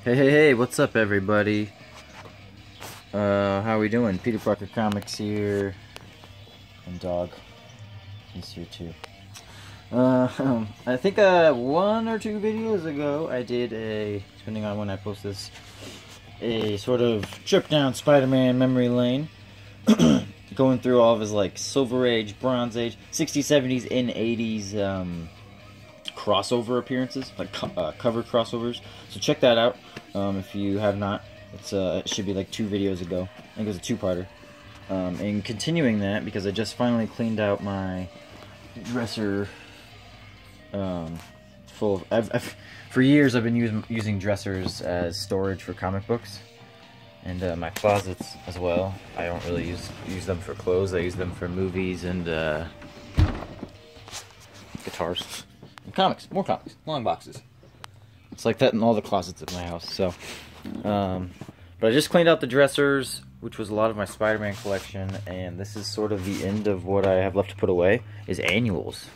Hey, what's up everybody? How are we doing? Peter Parker Comics here. And Dog. He's here too. I think one or two videos ago I did depending on when I post this, a sort of trip down Spider-Man memory lane. Going through all of his like Silver Age, Bronze Age, 60s, 70s, and 80s crossover appearances, like cover crossovers. So check that out if you have not. It should be like 2 videos ago. I think it was a 2-parter. And continuing that, because I just finally cleaned out my dresser full of... for years I've been using dressers as storage for comic books. And my closets as well. I don't really use them for clothes. I use them for movies and guitars. And comics. More comics. Long boxes. It's like that in all the closets of my house. So, but I just cleaned out the dressers, which was a lot of my Spider-Man collection. And this is sort of the end of what I have left to put away, is annuals.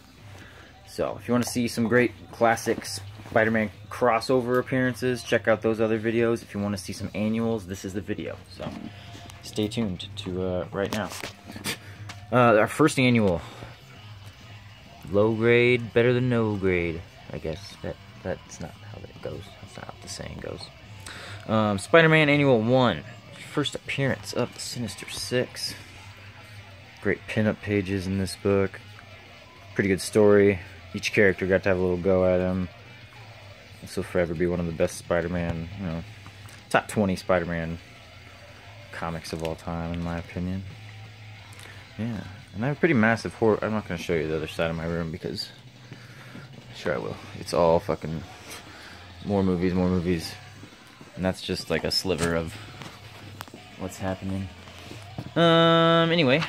So, if you want to see some great classics Spider-Man crossover appearances, check out those other videos. If you want to see some annuals, this is the video. So, stay tuned to right now. Our first annual. Low grade, better than no grade. I guess that's not how that goes. That's not how the saying goes. Spider-Man Annual 1. First appearance of the Sinister Six. Great pinup pages in this book. Pretty good story. Each character got to have a little go at him. This will forever be one of the best Spider-Man, top 20 Spider-Man comics of all time, in my opinion. Yeah, and I have a pretty massive horror. I'm not going to show you the other side of my room because, sure I will. It's all fucking more movies, and that's just like a sliver of what's happening. Anyway,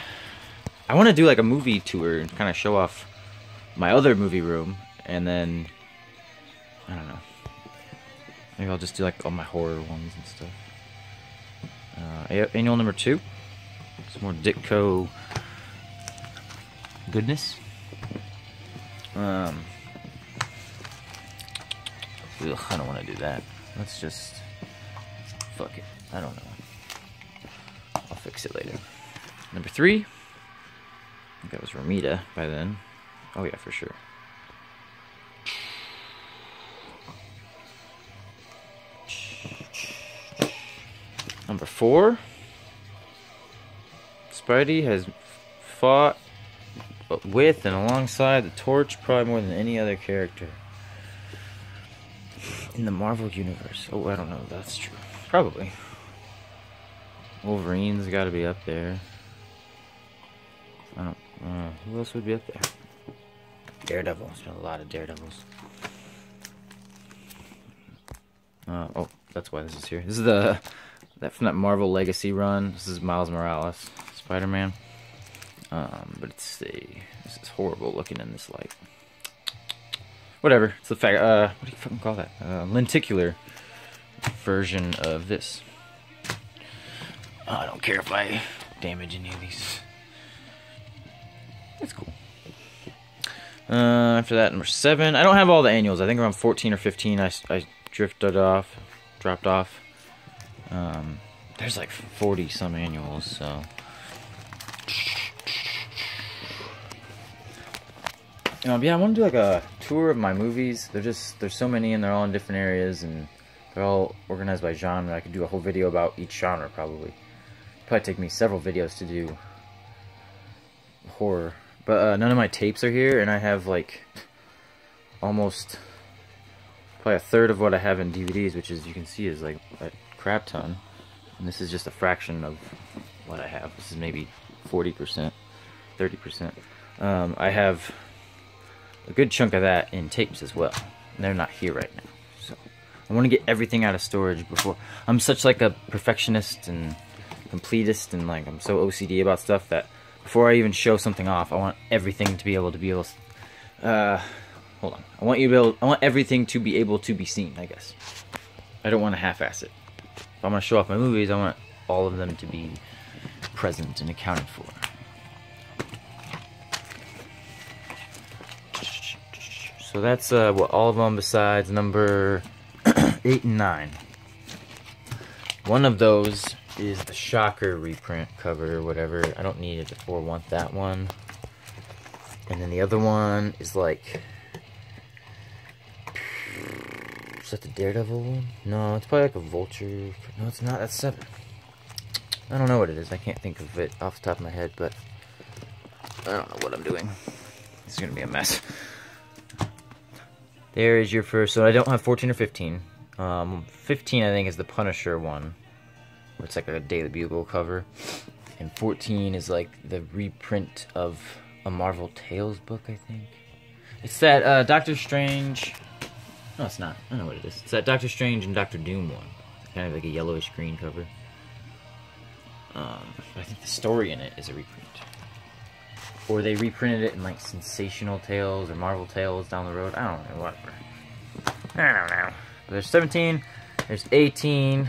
I want to do like a movie tour and kind of show off my other movie room, and then I don't know. Maybe I'll just do like all my horror ones and stuff. Annual number 2. Some more Ditko goodness. Ugh, I don't want to do that. Let's just fuck it. I don't know. I'll fix it later. Number 3. I think that was Romita by then. Oh yeah, for sure. Number 4. Spidey has fought with and alongside the Torch probably more than any other character in the Marvel Universe. Oh, I don't know if that's true. Probably. Wolverine's got to be up there. I don't. Who else would be up there? Daredevil. There's been a lot of Daredevils. Oh, that's why this is here. This is from that Marvel Legacy run. This is Miles Morales, Spider-Man. But this is horrible looking in this light. Whatever. It's the fact. What do you fucking call that? Lenticular version of this. I don't care if I damage any of these. It's cool. After that, number 7. I don't have all the annuals. I think around 14 or 15 I dropped off. There's like 40 some annuals, so. Yeah, I want to do like a tour of my movies. There's so many and they're all in different areas and they're all organized by genre. I could do a whole video about each genre probably. Probably take me several videos to do horror. But none of my tapes are here, and I have like almost probably a third of what I have in DVDs, which as you can see is like a crap ton. And this is just a fraction of what I have. This is maybe 40%, 30%. I have a good chunk of that in tapes as well. And they're not here right now. So I want to get everything out of storage before. I'm such like a perfectionist and completist, and like I'm so OCD about stuff that before I even show something off, I want everything to be able to hold on. I want everything to be able to be seen, I guess. I don't want to half-ass it. If I'm going to show off my movies, I want all of them to be present and accounted for. So that's what all of them besides number 8 and 9. One of those is the Shocker reprint cover or whatever. I don't need it or want that one. And then the other one is like... Is that the Daredevil one? No, it's probably like a Vulture. No, it's not. That's 7. I don't know what it is. I can't think of it off the top of my head, but I don't know what I'm doing. This is going to be a mess. There is your first. So I don't have 14 or 15. 15, I think, is the Punisher one, where it's like a Daily Bugle cover. And 14 is like the reprint of a Marvel Tales book, I think. It's that Doctor Strange... No, it's not. I don't know what it is. It's that Doctor Strange and Doctor Doom one. It's kind of like a yellowish green cover. I think the story in it is a reprint. Or they reprinted it in like Sensational Tales or Marvel Tales down the road. I don't know, whatever. I don't know. But there's 17. There's 18.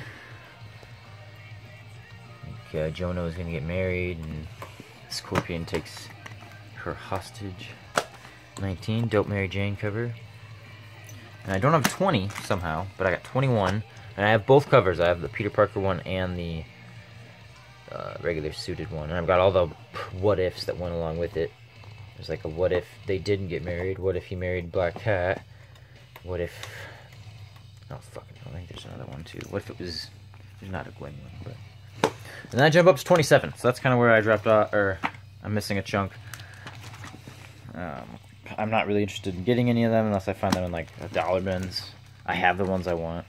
I think Jonah is going to get married and Scorpion takes her hostage. 19. Dope Mary Jane cover. And I don't have 20 somehow, but I got 21. And I have both covers. I have the Peter Parker one and the regular suited one. And I've got all the what ifs that went along with it. There's like a what if they didn't get married? What if he married Black Cat? What if... Oh, fucking hell, I think there's another one too. What if it was... There's not a Gwen one, but... And then I jump up to 27. So that's kind of where I dropped off, or I'm missing a chunk. I'm not really interested in getting any of them unless I find them in like dollar bins. I have the ones I want.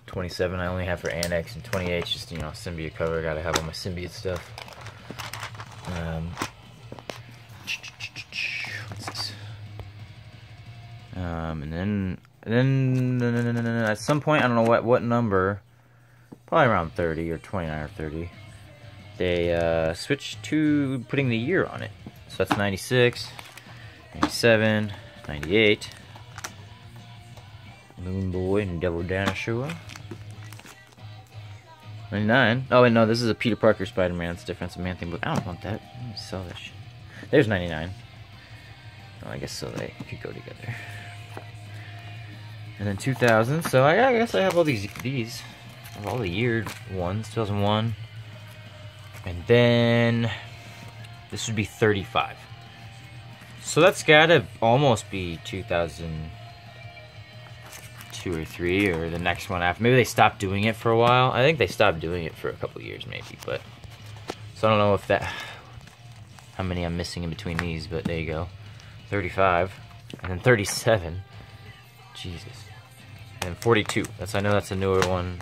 27 I only have for Annex, and 28 just, you know, symbiote cover. Gotta have all my symbiote stuff. What's this? And then at some point, I don't know what number, probably around 30 or 29 or 30, they switched to putting the year on it. So that's 96, 97, 98. Moon Boy and Devil Dinosaur. 99. Oh, wait, no, this is a Peter Parker Spider-Man. It's different. It's a Man-Thing book. I don't want that. I'm gonna sell that shit. There's 99. Oh, I guess so they could go together. And then 2000. So I guess I have all these. I have all the year ones. 2001. And then this would be 35. So that's gotta almost be 2002 or 3, or the next one after. Maybe they stopped doing it for a while. I think they stopped doing it for a couple years, maybe. But so I don't know if that, how many I'm missing in between these. But there you go, 35, and then 37. Jesus, and 42. I know that's a newer one.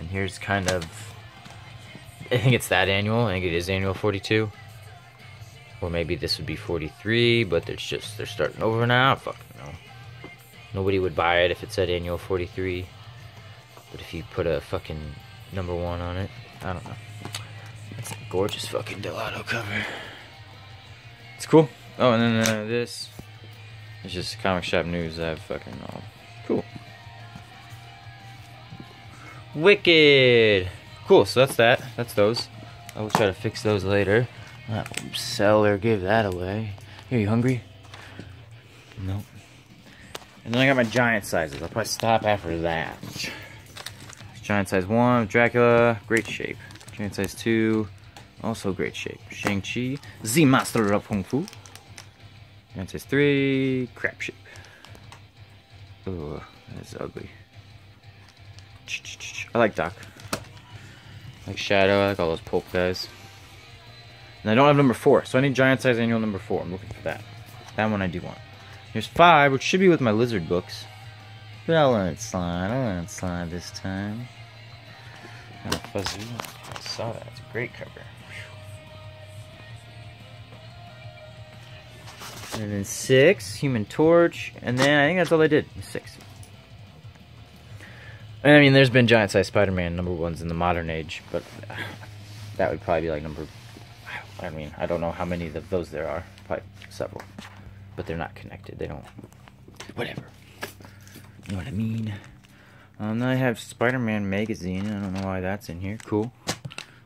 And here's kind of, I think it's that annual. I think it is annual 42. Or maybe this would be 43, but they're starting over now. Fucking no. Nobody would buy it if it said annual 43. But if you put a fucking number 1 on it, I don't know. That's a gorgeous fucking Delato cover. It's cool. Oh, and then this is just comic shop news. I have fucking cool. Wicked. Cool. So that's that. That's those. I will try to fix those later. Not sell or give that away. Are you hungry? Nope. And then I got my giant sizes. I'll probably stop after that. Giant size 1, Dracula, great shape. Giant size 2, also great shape. Shang-Chi, the Master of Kung Fu. Giant size 3, crap shape. Oh, that's ugly. I like Doc. I like Shadow, I like all those pulp guys. And I don't have number 4, so I need giant size annual number 4. I'm looking for that. That one I do want. Here's 5, which should be with my lizard books. But I'll let it slide. I'll let it slide this time. Kind of fuzzy. I saw that. It's a great cover. And then 6, Human Torch. And then I think that's all I did. 6. I mean, there's been giant size Spider-Man number 1s in the modern age, but that would probably be like number... I mean, I don't know how many of those there are. Probably several. But they're not connected. They don't... Whatever. You know what I mean? Then I have Spider-Man magazine. I don't know why that's in here. Cool.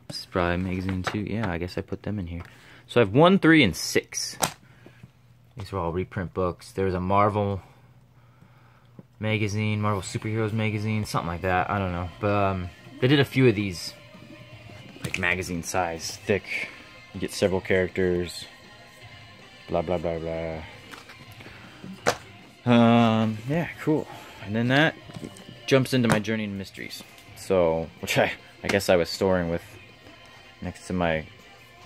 This is probably a magazine too. Yeah, I guess I put them in here. So I have 1, 3, and 6. These are all reprint books. There's a Marvel magazine, Marvel Superheroes magazine, something like that. I don't know, but they did a few of these, like magazine size, thick. You get several characters. Blah blah blah blah. Yeah, cool. And then that jumps into my Journey into Mysteries. So, which I guess I was storing with next to my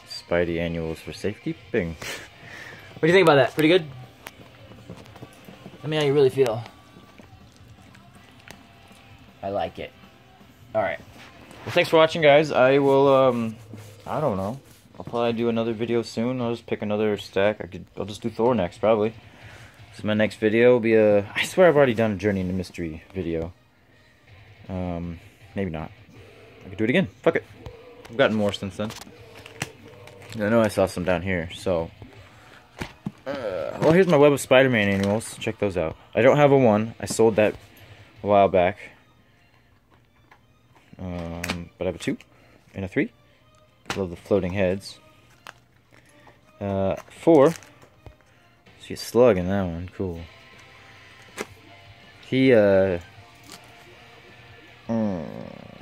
Spidey annuals for safekeeping. What do you think about that? Pretty good? Let me know how you really feel. I like it. Alright. Well, thanks for watching, guys. I will, I don't know. I'll probably do another video soon. I'll just pick another stack. I'll just do Thor next, probably. So my next video will be a... I swear I've already done a Journey into Mystery video. Maybe not. I could do it again. Fuck it. I've gotten more since then. I know I saw some down here, so... well, here's my Web of Spider-Man annuals. Check those out. I don't have a 1. I sold that a while back. But I have a 2 and a 3. Love the floating heads. 4. See a slug in that one. Cool. He,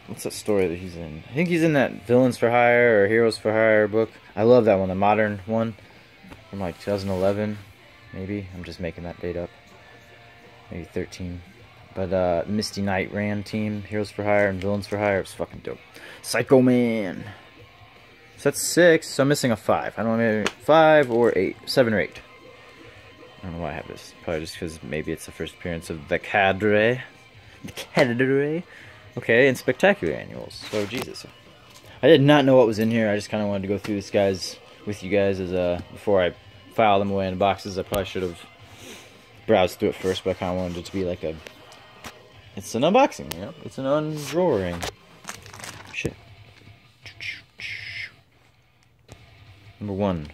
what's that story that he's in? I think he's in that Villains for Hire or Heroes for Hire book. I love that one, the modern one from like 2011, maybe. I'm just making that date up. Maybe 13. But Misty Knight ran team, Heroes for Hire and Villains for Hire. It was fucking dope. Psycho Man. So that's 6. So I'm missing a 5. I don't know, maybe 5 or 8, 7 or 8. I don't know why I have this. Probably just because maybe it's the first appearance of the Cadre. The Cadre. Okay, and Spectacular annuals. So Jesus, I did not know what was in here. I just kind of wanted to go through this guys with you guys as before I file them away in boxes. I probably should have browsed through it first, but I kind of wanted it to be like a. It's an unboxing, you know. It's an undrawing. Shit. Number 1.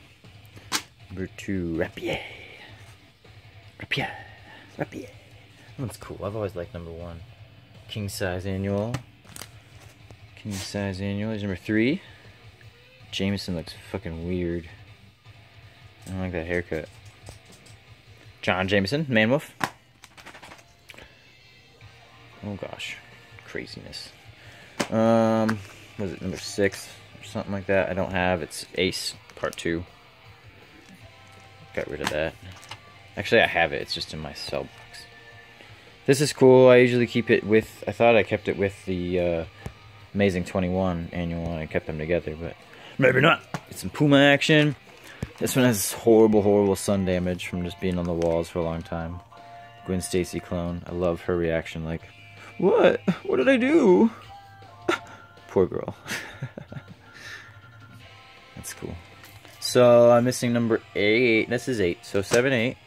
Number 2. Rapier. Rapier. Rapier. That one's cool. I've always liked number 1. King size annual. King size annual. Here's number 3. Jameson looks fucking weird. I don't like that haircut. John Jameson, Man-Wolf. Oh gosh, craziness. Was it number 6 or something like that? I don't have. It's Ace Part 2. Got rid of that. Actually, I have it. It's just in my cell box. This is cool. I usually keep it with. I thought I kept it with the Amazing 21 annual, and I kept them together, but maybe not. It's some Puma action. This one has horrible, horrible sun damage from just being on the walls for a long time. Gwen Stacy clone. I love her reaction. Like, what? What did I do? Poor girl. That's cool. So I'm missing number 8. This is 8. So 7, 8.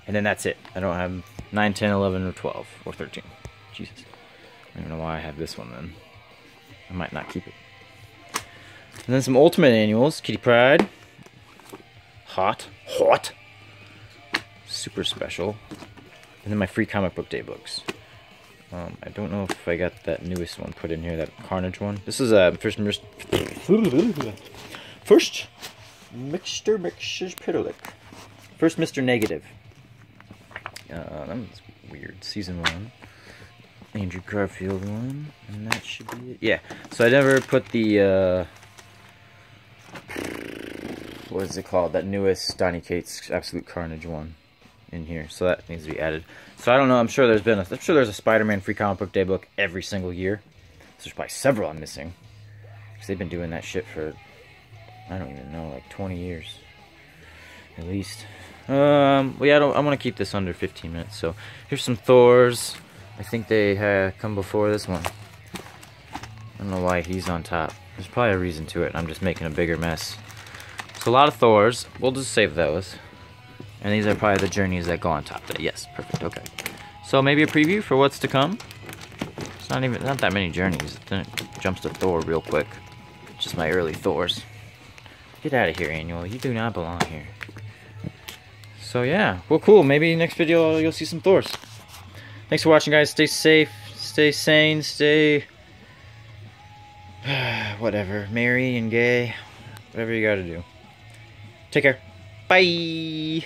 And then that's it. I don't have 9, 10, 11, or 12, or 13. Jesus. I don't know why I have this one then. I might not keep it. And then some Ultimate annuals. Kitty Pryde. Hot. Hot. Super special. And then my free comic book day books. I don't know if I got that newest one put in here, that Carnage one. This is first Mixture Pitterlick. First Mr. Negative. That one's weird. Season 1. Andrew Garfield one. And that should be it. Yeah. So I never put the what is it called? That newest Donny Cates Absolute Carnage one in here. So that needs to be added. So I don't know. I'm sure there's a Spider-Man free comic book day book every single year. So there's probably several I'm missing. Because they've been doing that shit for, I don't even know, like 20 years. At least. Well, yeah, I want to keep this under 15 minutes. So here's some Thors. I think they come before this one. I don't know why he's on top. There's probably a reason to it. I'm just making a bigger mess. So a lot of Thors. We'll just save those. And these are probably the journeys that go on top there. Yes, perfect, okay. So maybe a preview for what's to come. It's not that many journeys. Then it jumps to Thor real quick. Just my early Thors. Get out of here, Annual. You do not belong here. So yeah, well cool. Maybe next video you'll see some Thors. Thanks for watching, guys. Stay safe, stay sane, stay whatever, merry and gay. Whatever you gotta do. Take care. Bye.